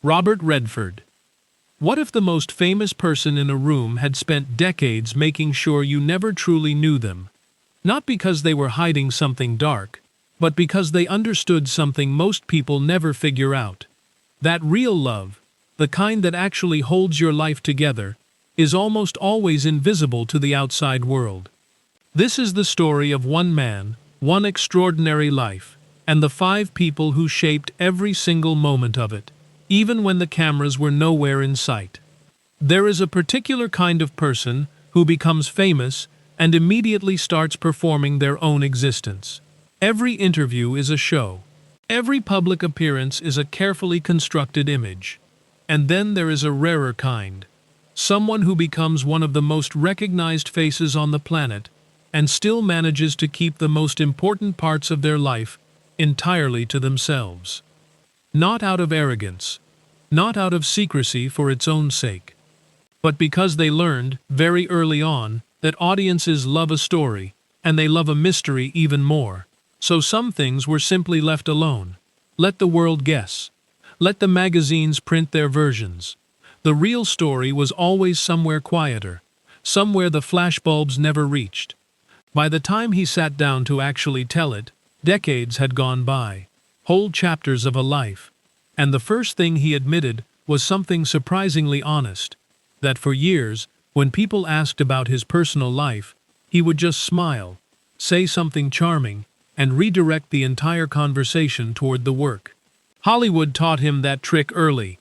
Robert Redford. What if the most famous person in a room had spent decades making sure you never truly knew them? Not because they were hiding something dark, but because they understood something most people never figure out. That real love, the kind that actually holds your life together, is almost always invisible to the outside world. This is the story of one man, one extraordinary life, and the 5 people who shaped every single moment of it, even when the cameras were nowhere in sight. There is a particular kind of person who becomes famous and immediately starts performing their own existence. Every interview is a show. Every public appearance is a carefully constructed image. And then there is a rarer kind. Someone who becomes one of the most recognized faces on the planet and still manages to keep the most important parts of their life entirely to themselves. Not out of arrogance, not out of secrecy for its own sake, but because they learned, very early on, that audiences love a story, and they love a mystery even more. So some things were simply left alone. Let the world guess. Let the magazines print their versions. The real story was always somewhere quieter, somewhere the flashbulbs never reached. By the time he sat down to actually tell it, decades had gone by, whole chapters of a life. And the first thing he admitted was something surprisingly honest, that for years, when people asked about his personal life, he would just smile, say something charming, and redirect the entire conversation toward the work. Hollywood taught him that trick early.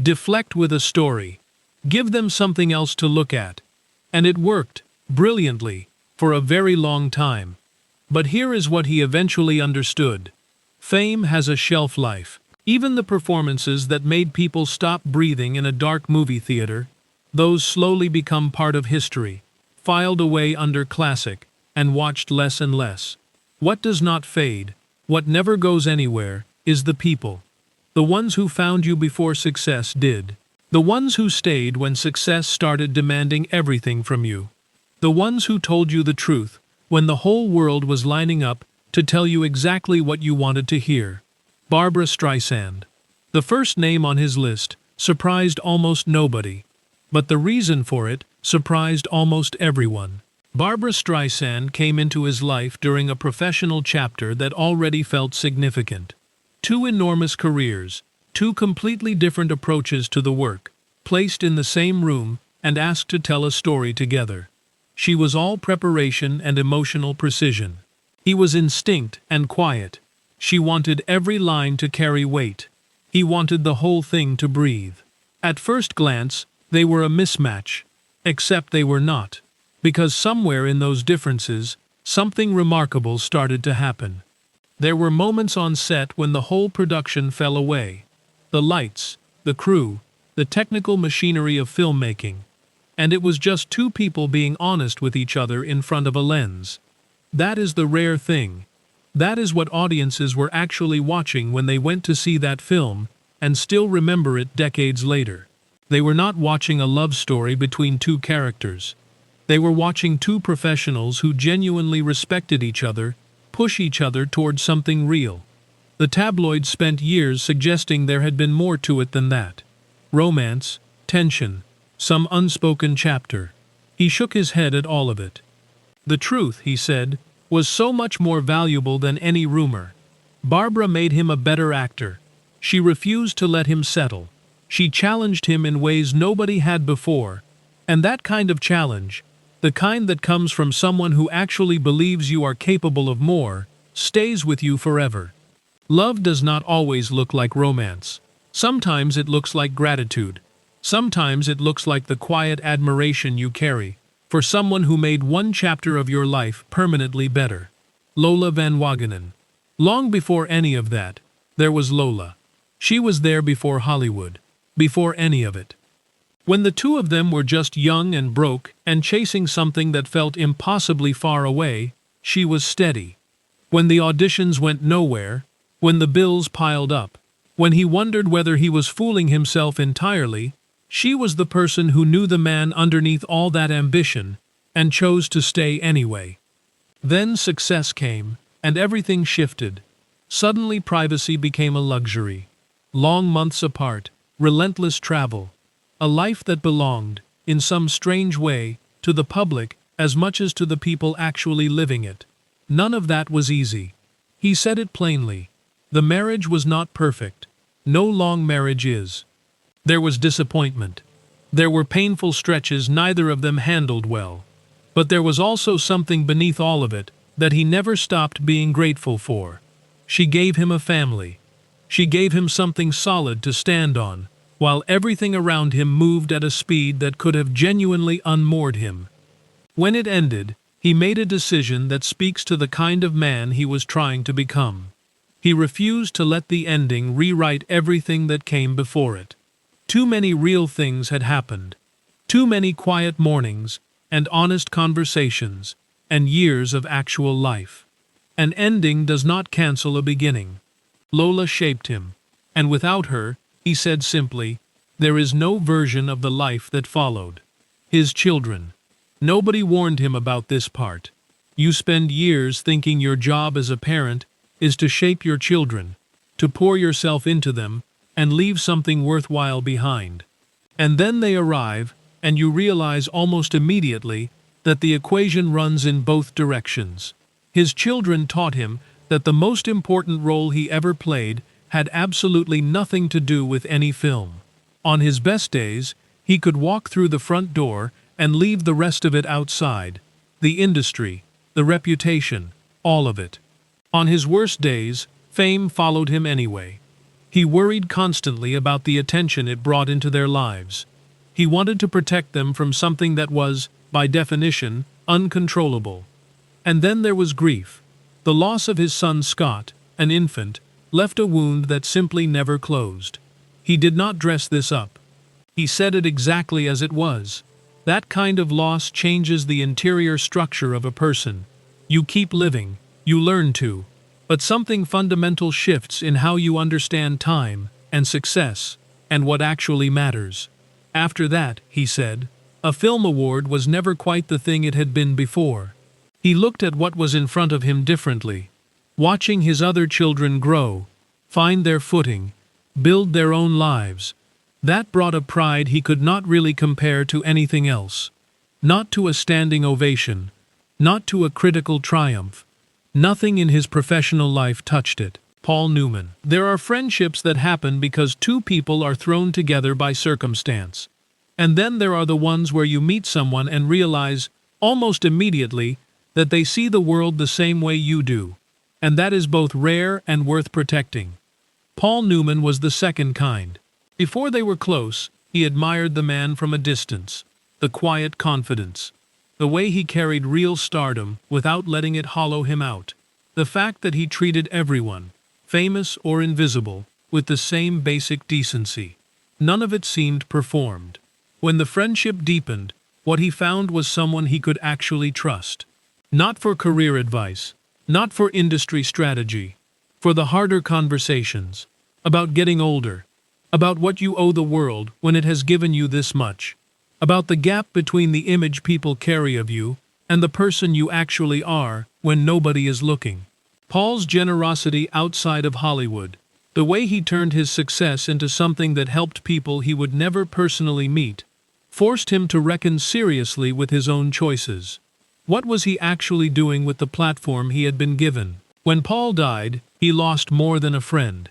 Deflect with a story. Give them something else to look at. And it worked, brilliantly, for a very long time. But here is what he eventually understood. Fame has a shelf life. Even the performances that made people stop breathing in a dark movie theater, those slowly become part of history, filed away under classic, and watched less and less. What does not fade, what never goes anywhere, is the people. The ones who found you before success did. The ones who stayed when success started demanding everything from you. The ones who told you the truth when the whole world was lining up to tell you exactly what you wanted to hear. Barbra Streisand. The first name on his list surprised almost nobody, but the reason for it surprised almost everyone. Barbra Streisand came into his life during a professional chapter that already felt significant. 2 enormous careers, 2 completely different approaches to the work, placed in the same room and asked to tell a story together. She was all preparation and emotional precision. He was instinct and quiet. She wanted every line to carry weight. He wanted the whole thing to breathe. At first glance, they were a mismatch. Except they were not. Because somewhere in those differences, something remarkable started to happen. There were moments on set when the whole production fell away. The lights, the crew, the technical machinery of filmmaking. And it was just 2 people being honest with each other in front of a lens. That is the rare thing. That is what audiences were actually watching when they went to see that film, and still remember it decades later. They were not watching a love story between 2 characters. They were watching 2 professionals who genuinely respected each other, push each other towards something real. The tabloids spent years suggesting there had been more to it than that. Romance, tension, some unspoken chapter. He shook his head at all of it. The truth, he said, was so much more valuable than any rumor. Barbra made him a better actor. She refused to let him settle. She challenged him in ways nobody had before. And that kind of challenge, the kind that comes from someone who actually believes you are capable of more, stays with you forever. Love does not always look like romance. Sometimes it looks like gratitude. Sometimes it looks like the quiet admiration you carry for someone who made one chapter of your life permanently better. Lola Van Wagenen. Long before any of that, there was Lola. She was there before Hollywood, before any of it. When the 2 of them were just young and broke and chasing something that felt impossibly far away, she was steady. When the auditions went nowhere, when the bills piled up, when he wondered whether he was fooling himself entirely, she was the person who knew the man underneath all that ambition and chose to stay anyway. Then success came, and everything shifted. Suddenly privacy became a luxury. Long months apart, relentless travel. A life that belonged, in some strange way, to the public as much as to the people actually living it. None of that was easy. He said it plainly. The marriage was not perfect. No long marriage is. There was disappointment. There were painful stretches neither of them handled well. But there was also something beneath all of it that he never stopped being grateful for. She gave him a family. She gave him something solid to stand on, while everything around him moved at a speed that could have genuinely unmoored him. When it ended, he made a decision that speaks to the kind of man he was trying to become. He refused to let the ending rewrite everything that came before it. Too many real things had happened. Too many quiet mornings, and honest conversations, and years of actual life. An ending does not cancel a beginning. Lola shaped him, and without her, he said simply, there is no version of the life that followed. His children. Nobody warned him about this part. You spend years thinking your job as a parent is to shape your children, to pour yourself into them, and leave something worthwhile behind. And then they arrive, and you realize almost immediately that the equation runs in both directions. His children taught him that the most important role he ever played had absolutely nothing to do with any film. On his best days, he could walk through the front door and leave the rest of it outside. The industry, the reputation, all of it. On his worst days, fame followed him anyway. He worried constantly about the attention it brought into their lives. He wanted to protect them from something that was, by definition, uncontrollable. And then there was grief. The loss of his son Scott, an infant, left a wound that simply never closed. He did not dress this up. He said it exactly as it was. That kind of loss changes the interior structure of a person. You keep living, you learn to, but something fundamental shifts in how you understand time, and success, and what actually matters. After that, he said, a film award was never quite the thing it had been before. He looked at what was in front of him differently. Watching his other children grow, find their footing, build their own lives. That brought a pride he could not really compare to anything else. Not to a standing ovation, not to a critical triumph. Nothing in his professional life touched it. Paul Newman. There are friendships that happen because two people are thrown together by circumstance. And then there are the ones where you meet someone and realize, almost immediately, that they see the world the same way you do. And that is both rare and worth protecting. Paul Newman was the second kind. Before they were close, he admired the man from a distance. The quiet confidence. The way he carried real stardom without letting it hollow him out. The fact that he treated everyone, famous or invisible, with the same basic decency. None of it seemed performed. When the friendship deepened, what he found was someone he could actually trust. Not for career advice, not for industry strategy, for the harder conversations, about getting older, about what you owe the world when it has given you this much, about the gap between the image people carry of you and the person you actually are when nobody is looking. Paul's generosity outside of Hollywood, the way he turned his success into something that helped people he would never personally meet, forced him to reckon seriously with his own choices. What was he actually doing with the platform he had been given? When Paul died, he lost more than a friend.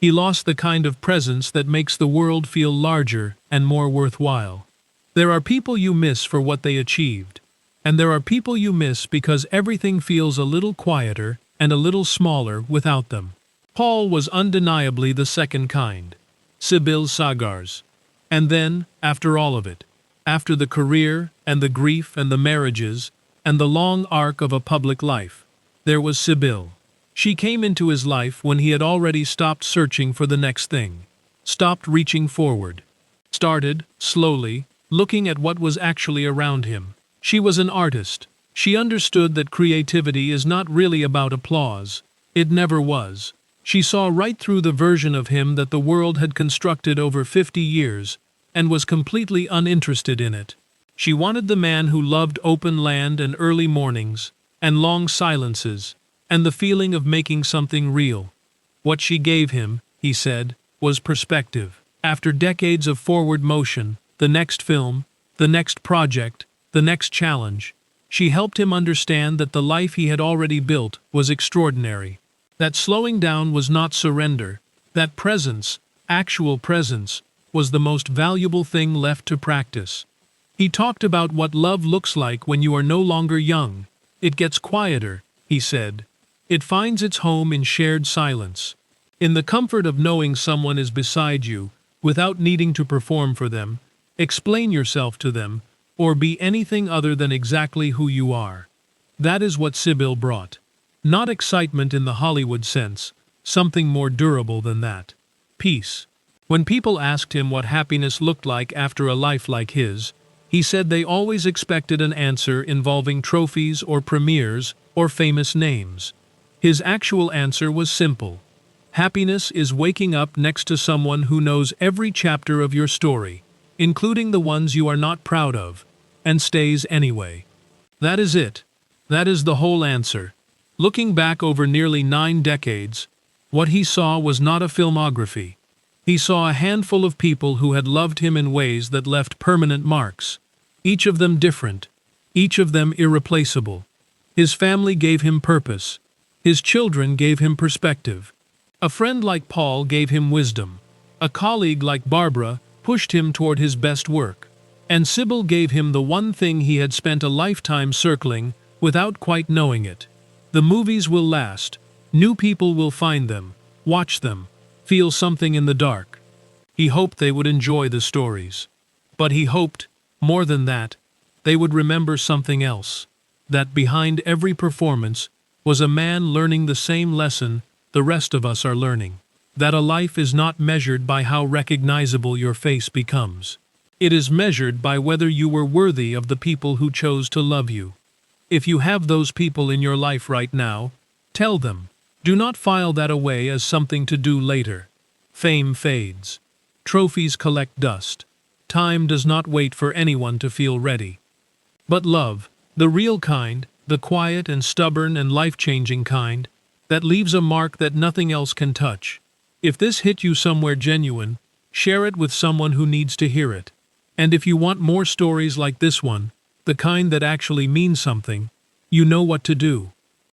He lost the kind of presence that makes the world feel larger and more worthwhile. There are people you miss for what they achieved. And there are people you miss because everything feels a little quieter and a little smaller without them. Paul was undeniably the second kind. Sibyl Sagars. And then, after all of it, after the career and the grief and the marriages and the long arc of a public life, there was Sibyl. She came into his life when he had already stopped searching for the next thing, stopped reaching forward, started, slowly, looking at what was actually around him. She was an artist. She understood that creativity is not really about applause. It never was. She saw right through the version of him that the world had constructed over 50 years, and was completely uninterested in it. She wanted the man who loved open land and early mornings, and long silences, and the feeling of making something real. What she gave him, he said, was perspective. After decades of forward motion, the next film, the next project, the next challenge, she helped him understand that the life he had already built was extraordinary. That slowing down was not surrender, that presence, actual presence, was the most valuable thing left to practice. He talked about what love looks like when you are no longer young. It gets quieter, he said. It finds its home in shared silence. In the comfort of knowing someone is beside you, without needing to perform for them, explain yourself to them, or be anything other than exactly who you are. That is what Sybil brought. Not excitement in the Hollywood sense, something more durable than that. Peace. When people asked him what happiness looked like after a life like his, he said they always expected an answer involving trophies or premieres or famous names. His actual answer was simple. Happiness is waking up next to someone who knows every chapter of your story, including the ones you are not proud of, and stays anyway. That is it. That is the whole answer. Looking back over nearly 9 decades, what he saw was not a filmography. He saw a handful of people who had loved him in ways that left permanent marks. Each of them different, each of them irreplaceable. His family gave him purpose. His children gave him perspective. A friend like Paul gave him wisdom. A colleague like Barbara pushed him toward his best work. And Sybil gave him the one thing he had spent a lifetime circling without quite knowing it. The movies will last. New people will find them, watch them, feel something in the dark. He hoped they would enjoy the stories. But he hoped, more than that, they would remember something else. That behind every performance was a man learning the same lesson the rest of us are learning. That a life is not measured by how recognizable your face becomes. It is measured by whether you were worthy of the people who chose to love you. If you have those people in your life right now, tell them. Do not file that away as something to do later. Fame fades. Trophies collect dust. Time does not wait for anyone to feel ready. But love, the real kind, the quiet and stubborn and life-changing kind, that leaves a mark that nothing else can touch. If this hit you somewhere genuine, share it with someone who needs to hear it. And if you want more stories like this one, the kind that actually mean something, you know what to do.